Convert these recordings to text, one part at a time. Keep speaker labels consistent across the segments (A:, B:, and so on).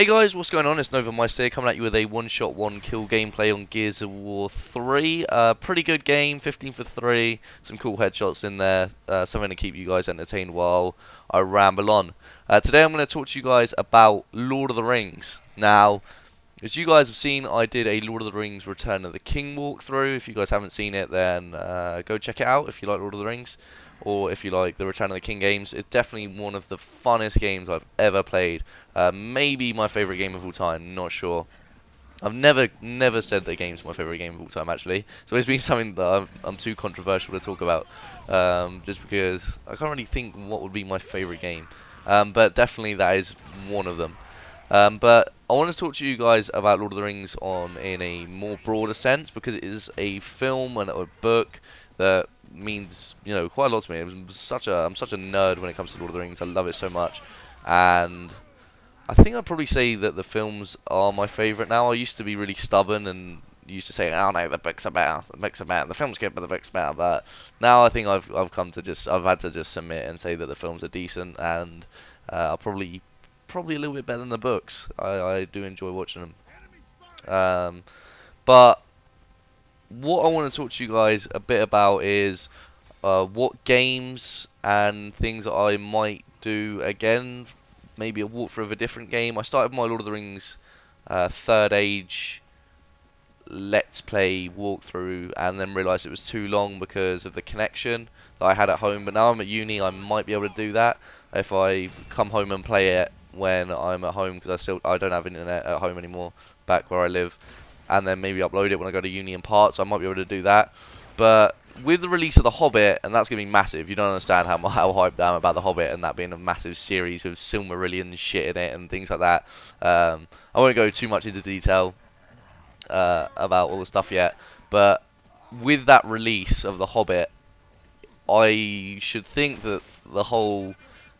A: Hey guys, what's going on? It's Nova Meister here, coming at you with a one-shot, one-kill gameplay on Gears of War 3. Pretty good game, 15 for 3, some cool headshots in there, something to keep you guys entertained while I ramble on. Today I'm going to talk to you guys about Lord of the Rings. Now, as you guys have seen, I did a Lord of the Rings Return of the King walkthrough. If you guys haven't seen it, then go check it out if you like Lord of the Rings. Or if you like the Return of the King games. It's definitely one of the funnest games I've ever played. Maybe my favourite game of all time, not sure. I've never said the game's my favourite game of all time, actually. It's always been something that I'm too controversial to talk about. Just because I can't really think what would be my favourite game. But definitely that is one of them. But I want to talk to you guys about Lord of the Rings in a more broader sense, because it is a film and a book that means, you know, quite a lot to me. I'm such a nerd when it comes to Lord of the Rings. I love it so much, and I think I'd probably say that the films are my favourite now. I used to be really stubborn and used to say, "Oh no, the books are better. The film's good, but the books are better." But now I think I've had to just submit and say that the films are decent, and are probably a little bit better than the books. I do enjoy watching them. But what I want to talk to you guys a bit about is what games and things that I might do again. Maybe a walkthrough of a different game. I started my Lord of the Rings Third Age Let's Play walkthrough and then realised it was too long because of the connection that I had at home. But now I'm at uni, I might be able to do that if I come home and play it when I'm at home, because I don't have internet at home anymore back where I live, and then maybe upload it when I go to uni in parts. So I might be able to do that. But with the release of The Hobbit, and that's going to be massive, you don't understand how hyped I am about The Hobbit and that being a massive series with Silmarillion shit in it and things like that. I won't go too much into detail about all the stuff yet, but with that release of The Hobbit, I should think that the whole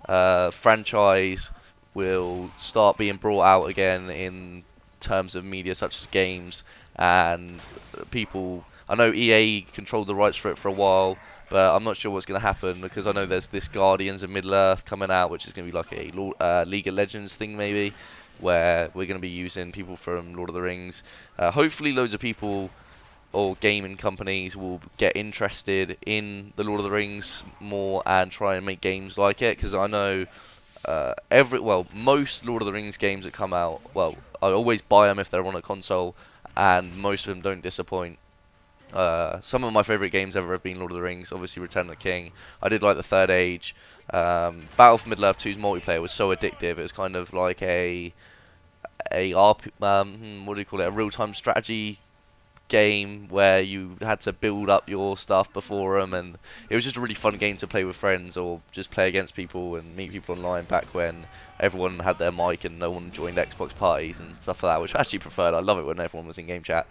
A: franchise will start being brought out again in terms of media such as games, and people. I know EA controlled the rights for it for a while, but I'm not sure what's going to happen, because I know there's this Guardians of Middle-earth coming out, which is going to be like a League of Legends thing maybe, where we're going to be using people from Lord of the Rings. Hopefully loads of people or gaming companies will get interested in the Lord of the Rings more and try and make games like it, because I know most Lord of the Rings games that come out, I always buy them if they're on a console, and most of them don't disappoint. Some of my favourite games ever have been Lord of the Rings, obviously Return of the King. I did like the Third Age. Battle for Middle-earth 2's multiplayer was so addictive. It was kind of like a real-time strategy game where you had to build up your stuff before them, and it was just a really fun game to play with friends or just play against people and meet people online back when everyone had their mic and no one joined Xbox parties and stuff like that, which I actually preferred. I love it when everyone was in game chat.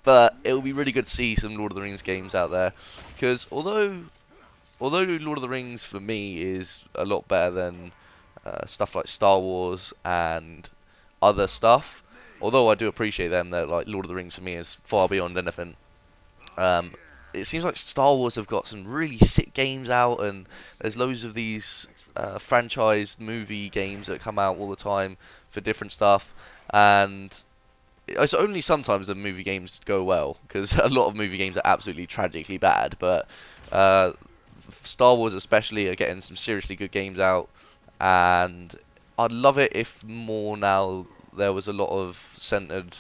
A: But it will be really good to see some Lord of the Rings games out there, because although Lord of the Rings for me is a lot better than stuff like Star Wars and other stuff, although I do appreciate them, that like Lord of the Rings for me is far beyond anything. It seems like Star Wars have got some really sick games out, and there's loads of these franchised movie games that come out all the time for different stuff, and it's only sometimes the movie games go well, because a lot of movie games are absolutely tragically bad, but Star Wars especially are getting some seriously good games out, and I'd love it if more now there was a lot of centered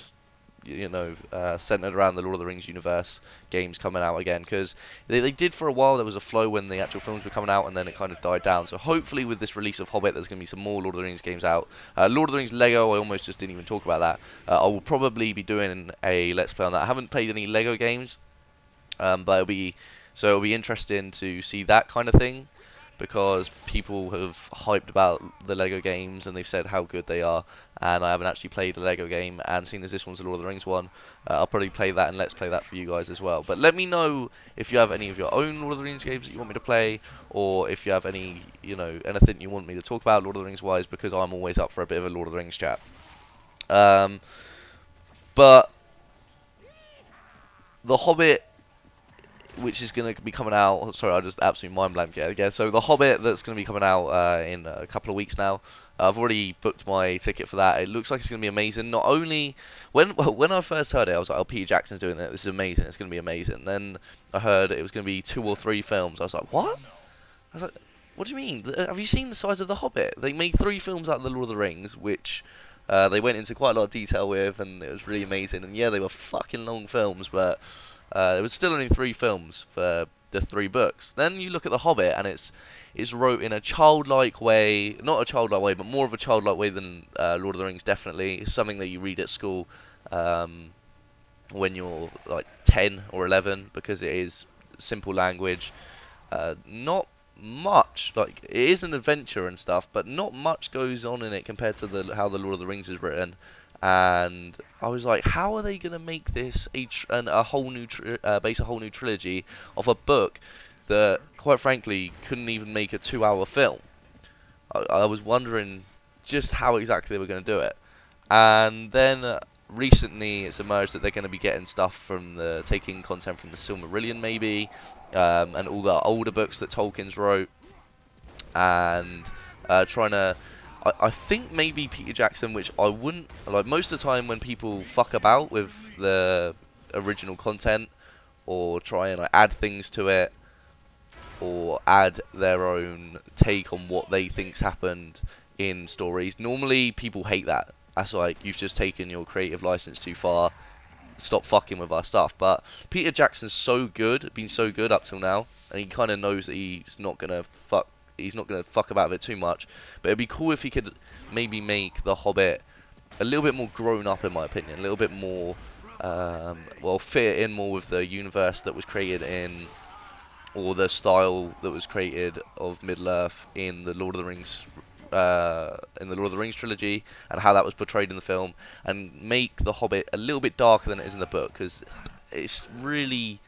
A: around the Lord of the Rings universe games coming out again, because they did for a while. There was a flow when the actual films were coming out, and then it kind of died down. So hopefully with this release of Hobbit, there's going to be some more Lord of the Rings games out. Lord of the Rings Lego, I almost just didn't even talk about that. I will probably be doing a Let's Play on that. I haven't played any Lego games, but it'll be interesting to see that kind of thing, because people have hyped about the Lego games and they've said how good they are, and I haven't actually played a Lego game, and seeing as this one's a Lord of the Rings one, I'll probably play that and Let's Play that for you guys as well. But let me know if you have any of your own Lord of the Rings games that you want me to play, or if you have any, anything you want me to talk about Lord of the Rings wise, because I'm always up for a bit of a Lord of the Rings chat. But The Hobbit which is going to be coming out. Oh, sorry, I just absolutely mind blanked. Yeah. So The Hobbit, that's going to be coming out in a couple of weeks now. I've already booked my ticket for that. It looks like it's going to be amazing. Not only when I first heard it, I was like, "Oh, Peter Jackson's doing it. This is amazing. It's going to be amazing." Then I heard it was going to be 2 or 3 films. I was like, "What?" I was like, "What do you mean? Have you seen the size of The Hobbit? They made 3 films out of The Lord of the Rings, which they went into quite a lot of detail with, and it was really amazing. And yeah, they were fucking long films, but there was still only 3 films for the 3 books. Then you look at The Hobbit, and it's wrote in a childlike way, not a childlike way, but more of a childlike way than Lord of the Rings. Definitely, it's something that you read at school when you're like 10 or 11, because it is simple language, not much, like it is an adventure and stuff, but not much goes on in it compared to how the Lord of the Rings is written. And I was like, how are they gonna make this a whole new base a whole new trilogy of a book that, quite frankly, couldn't even make a 2-hour film? I was wondering just how exactly they were going to do it. And then recently it's emerged that they're going to be getting stuff from taking content from the Silmarillion, maybe, and all the older books that Tolkien's wrote, and trying to. I think maybe Peter Jackson, which I wouldn't like. Most of the time when people fuck about with the original content or try and like, add things to it, or add their own take on what they think's happened in stories, normally people hate that. That's like, you've just taken your creative license too far. Stop fucking with our stuff. But Peter Jackson's so good, been so good up till now, and he kind of knows that he's not gonna fuck. He's not gonna fuck about it too much. But it'd be cool if he could maybe make The Hobbit a little bit more grown up, in my opinion, a little bit more, well, fit in more with the universe that was created in, or the style that was created of Middle Earth in the Lord of the Rings trilogy, and how that was portrayed in the film, and make The Hobbit a little bit darker than it is in the book, because it really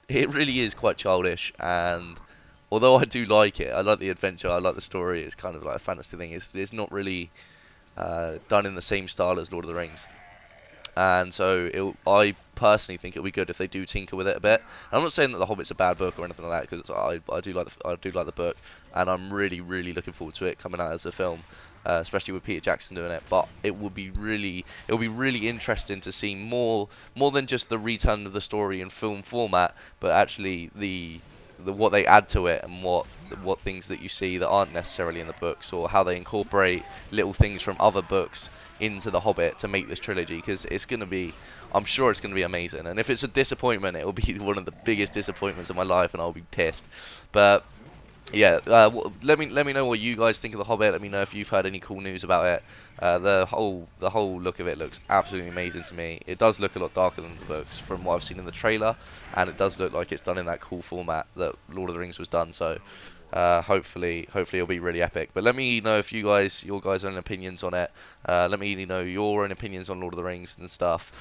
A: is quite childish. And although I do like it, I like the adventure, I like the story, it's kind of like a fantasy thing. It's not really done in the same style as Lord of the Rings. And so I personally think it would be good if they do tinker with it a bit. And I'm not saying that The Hobbit's a bad book or anything like that, because I do like the book, and I'm really looking forward to it coming out as a film, especially with Peter Jackson doing it. But it will be really interesting to see more than just the retelling of the story in film format, but actually the what they add to it, and what things that you see that aren't necessarily in the books, or how they incorporate little things from other books into The Hobbit to make this trilogy, because I'm sure it's going to be amazing. And if it's a disappointment, it will be one of the biggest disappointments of my life, and I'll be pissed. But yeah, let me know what you guys think of The Hobbit. Let me know if you've heard any cool news about it. The whole look of it looks absolutely amazing to me. It does look a lot darker than the books from what I've seen in the trailer, and it does look like it's done in that cool format that Lord of the Rings was done. So hopefully it'll be really epic. But let me know if your guys' own opinions on it. Let me know your own opinions on Lord of the Rings and stuff.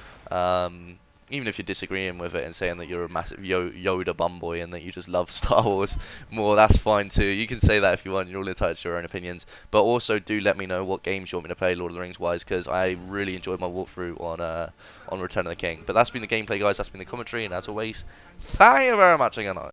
A: Even if you're disagreeing with it and saying that you're a massive Yoda bumboy and that you just love Star Wars more, that's fine too. You can say that if you want. You're all entitled to your own opinions. But also do let me know what games you want me to play Lord of the Rings wise, because I really enjoyed my walkthrough on Return of the King. But that's been the gameplay, guys. That's been the commentary, and as always, thank you very much, and good night.